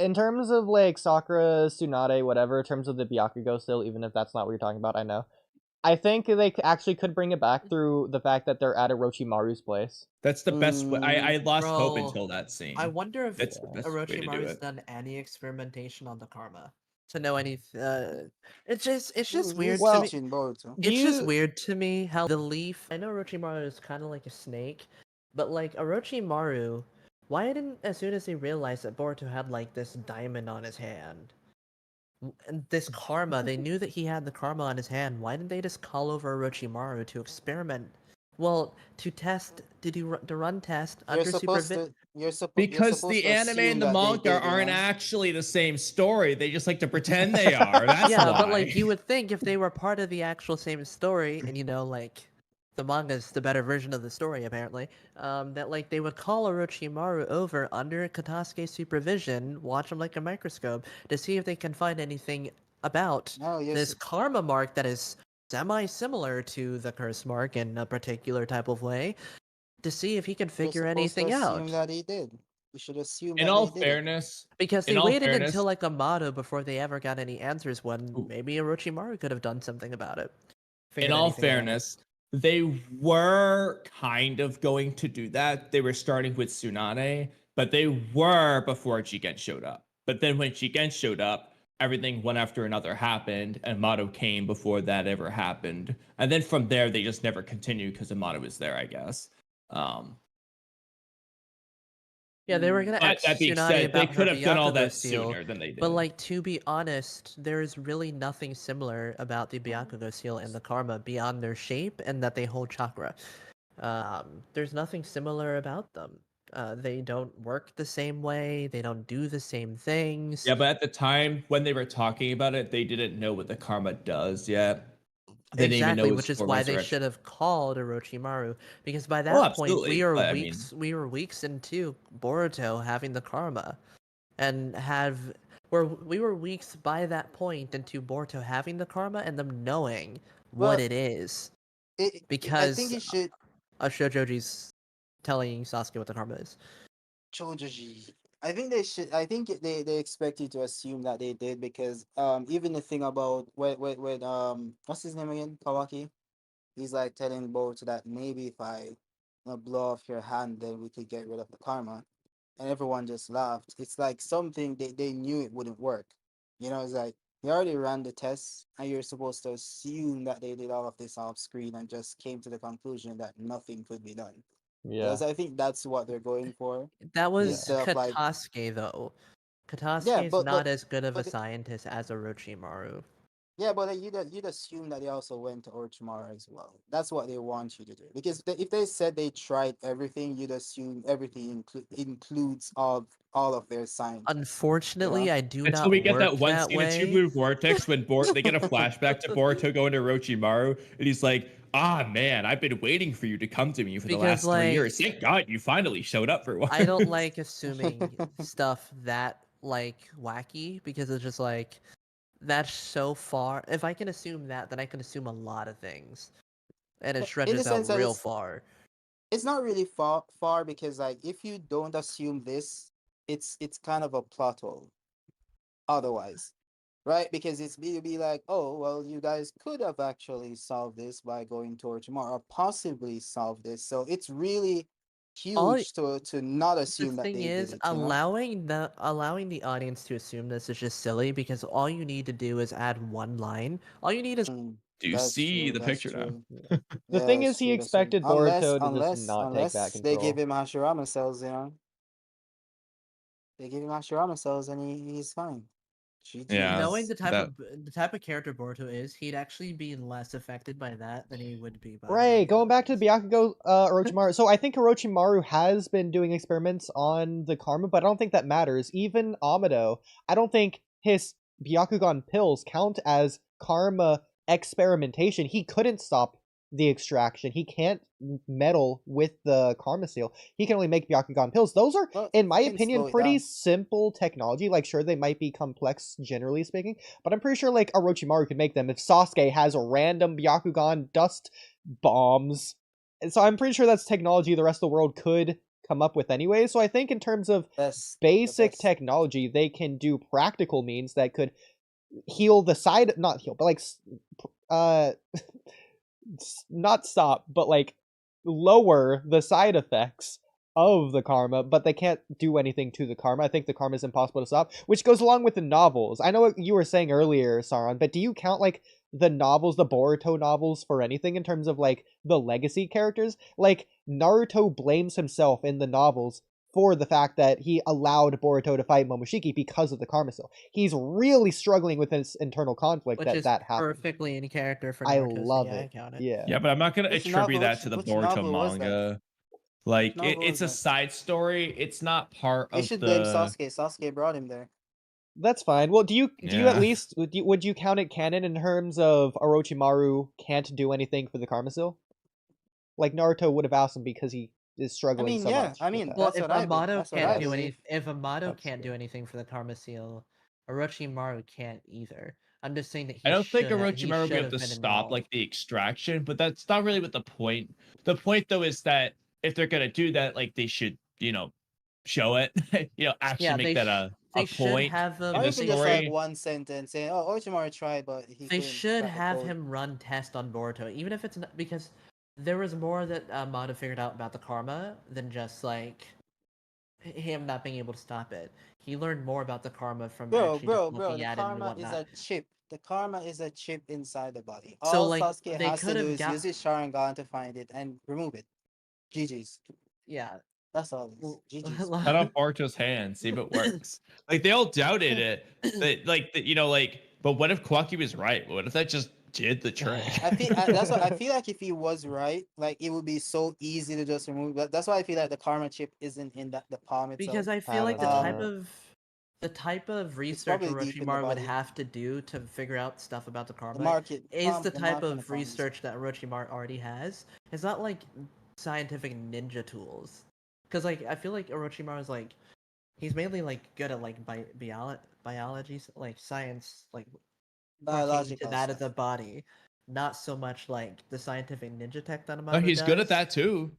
in terms of like Sakura, Tsunade, whatever, in terms of the Byakugo still, even if that's not what you're talking about, I know. I think they actually could bring it back through the fact that they're at Orochimaru's place. That's the best way. I lost hope Bro, until that I scene. wonder if That's the Yeah. best way to do Orochimaru's it. done any experimentation on the karma to know any. It's just weird He's to me. teaching Boruto. Do It's just you weird to me how the leaf. I know Orochimaru is kind of like a snake, but like Orochimaru, why didn't as soon as he realized that Boruto had like this diamond on his hand, and this karma, they knew that he had the karma on his hand. Why didn't they just call over Orochimaru to experiment? Well, to test, to run test You're under supposed supervision. to. You're Because supposed the to anime assume and the that they manga did, you aren't know? actually the same story. They just like to pretend they are. That's Yeah, why. but like you would think if they were part of the actual same story, and like the manga's the better version of the story apparently, that like they would call Orochimaru over under Katasuke's supervision, watch him like a microscope to see if they can find anything about No, this karma mark that is semi-similar to the curse mark in a particular type of way, to see if he can you're figure supposed to anything assume out. that he did. You should assume In that all they did it. fairness, Because in they all waited fairness, until like Amado before they ever got any answers when Ooh. maybe Orochimaru could have done something about it. in Figured all anything out. fairness, they were kind of going to do that. They were starting with Tsunade, but they were before Jigen showed up. But then when Jigen showed up, everything one after another happened, and Amato came before that ever happened. And then from there, they just never continued because Amato was there, I guess. Um, Yeah, they were gonna but ask that being Tsunade said, they about her could have done all Byakugo that seal, sooner than they did. but like to be honest, there is really nothing similar about the Byakugo seal and the Karma beyond their shape and that they hold chakra. There's nothing similar about them. They don't work the same way. They don't do the same things. Yeah, but at the time when they were talking about it, they didn't know what the karma does yet. They didn't even know Exactly, it was which is for why they resurrection. should have called Orochimaru, because by Oh, that point absolutely. But I mean, we were weeks into Boruto having the karma, and we were weeks by that point into Boruto having the karma and them knowing what Well, it is, I think because you should. Shojoji's telling Sasuke what the karma is. Chojoji. I think they should. I think they expect you to assume that they did because even the thing about when what's his name again, Kawaki, he's like telling Boruto that maybe if I blow off your hand, then we could get rid of the karma, and everyone just laughed. It's like something they knew it wouldn't work. You know, it's like you already ran the test, and you're supposed to assume that they did all of this off screen and just came to the conclusion that nothing could be done. Yeah. Because I think that's what they're going for. That was Instead of like Katasuke though. yeah, Katasuke's but not as good of a but it- scientist as Orochimaru. yeah, but you'd assume that they also went to Orochimaru as well. That's what they want you to do. Because if they said they tried everything, you'd assume everything includes all of their scientists. Unfortunately, I do until not we get work that one that scene in Two way. Blue Vortex when they get a flashback to Boruto going to Orochimaru, and he's like, "Ah, man, I've been waiting for you to come to me for the Because, last 3 years. like, Thank God you finally showed up for once." I don't like assuming stuff that like wacky because it's just like that's so far. If I can assume that, then I can assume a lot of things, and it In the stretches out sense that real far. it's not really far because like if you don't assume this, it's kind of a plot hole otherwise. Right? Because it'd be like, oh, well, you guys could have actually solved this by going toward tomorrow, or possibly solve this. So it's really All huge to not the assume that thing they did is, it, you know? allowing the audience to assume this is just silly because all you need to do is add one line. All you need is Do you That's see true. the That's picture now? true. The Yeah, thing that's is, he true. That's true. expected Boruto to just Unless not take that unless they give control. him Hashirama cells, you know, they give him Hashirama cells and he's fine. Yeah, knowing GG's. the type of character Boruto is, he'd actually be less affected by that than he would be by Right, going back to the Byakugo Orochimaru. So I think Orochimaru has been doing experiments on the karma, but I don't think that matters. Even Amado, I don't think his Byakugan pills count as karma experimentation. He couldn't stop the extraction. He can't meddle with the karma seal. He can only make Byakugan pills. Those are, Well, in my he can opinion, slow it pretty down. simple technology. Like, sure, they might be complex, generally speaking, but I'm pretty sure, like, Orochimaru could make them if Sasuke has random Byakugan dust bombs. And so I'm pretty sure that's technology the rest of the world could come up with anyway. So I think in terms of That's the basic best. technology, they can do practical means that could heal the side, not heal, but like uh not stop, but like lower the side effects of the karma, but they can't do anything to the karma. I think the karma is impossible to stop, which goes along with the novels. I know what you were saying earlier, Sauron, but do you count like the novels, the Boruto novels, for anything in terms of like the legacy characters? Like Naruto blames himself in the novels for the fact that he allowed Boruto to fight Momoshiki because of the karma seal. He's really struggling with his internal conflict Which that is that happened. perfectly in character for I Naruto, so love yeah, I it. count it. Yeah. Yeah, but I'm not gonna Which attribute novel? that to the Which Boruto novel was that? manga. Like novel was it's a that? side story. It's not part They of should blame the. Sasuke. Sasuke brought him there. That's fine. Well, do you at Yeah. least would you count it canon in terms of Orochimaru can't do anything for the Karma Seal? Like Naruto would have asked him because he is I struggling mean, so yeah. much I with mean, that. Well, that's if what I Amato That's what I can't do believe. if Amato That's can't do true. anything for the Karma Seal, Orochimaru can't either. I'm just saying that I don't think he Orochimaru will be should able have to been stop like involved. the extraction, but that's not really what the point. The point though is that if they're gonna do that, like they should, show it. Actually Yeah, make that a they should point have in Or the them even just like story. one sentence saying, "Oh, Orochimaru tried, but he they couldn't should crack the have code." him run test on Boruto, even if it's not because there was more that Amato figured out about the karma than just like him not being able to stop it. He learned more about the karma from actually just Bro. looking The at it and karma is whatnot. a chip. The karma is a chip inside the body. So All like Sasuke they has to could do have is got use his Sharingan to find it and remove it. GG's. yeah. That's all it is. GG's. Cut off Boruto's hand, see if it works. Like they all doubted it. But what if Kwaki was right? What if that just did the trick? That's why I feel like if he was right, like it would be so easy to just remove. That's why I feel like the karma chip isn't in the palm itself. Because I feel I like don't know. the type of It's research probably deep in the Orochimaru would body. have to do to figure out stuff about the The karma market, is the the type mark on the of palm. research that Orochimaru already has. It's not like scientific ninja tools. Because like I feel like Orochimaru is like he's mainly like good at like biology, like science, like pertaining to Biological that of stuff. the body, not so much like the scientific ninja tech that No, Amato he's good at does. that too.